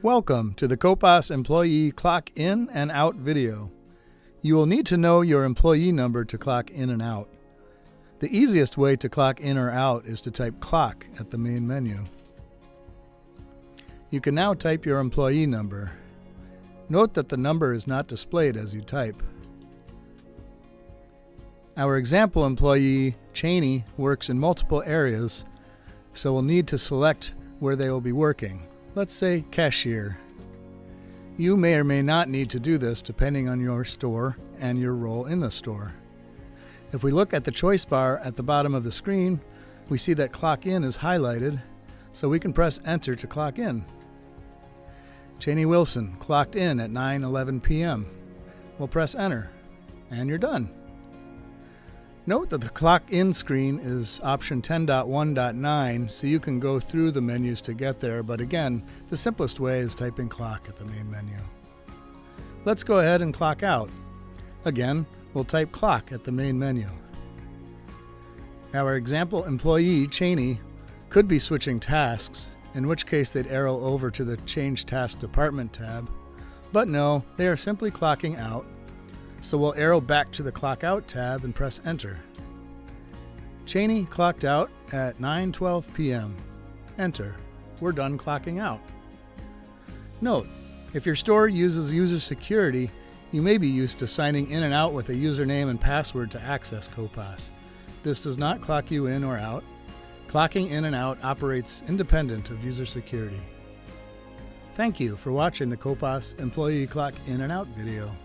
Welcome to the CoPOS Employee Clock In and Out video. You will need to know your employee number to clock in and out. The easiest way to clock in or out is to type clock at the main menu. You can now type your employee number. Note that the number is not displayed as you type. Our example employee, Cheney, works in multiple areas, so we'll need to select where they will be working. Let's say cashier. You may or may not need to do this depending on your store and your role in the store. If we look at the choice bar at the bottom of the screen, we see that clock in is highlighted, so we can press enter to clock in. Cheney Wilson clocked in at 9:11 p.m. We'll press enter, and you're done. Note that the clock in screen is option 10.1.9, so you can go through the menus to get there, but again, the simplest way is typing clock at the main menu. Let's go ahead and clock out. Again, we'll type clock at the main menu. Our example employee, Cheney, could be switching tasks, in which case they'd arrow over to the Change Task Department tab, but no, they are simply clocking out. So we'll arrow back to the Clock Out tab and press Enter. Cheney clocked out at 9:12 p.m. Enter. We're done clocking out. Note, if your store uses User Security, you may be used to signing in and out with a username and password to access CoPOS. This does not clock you in or out. Clocking in and out operates independent of User Security. Thank you for watching the CoPOS Employee Clock In and Out video.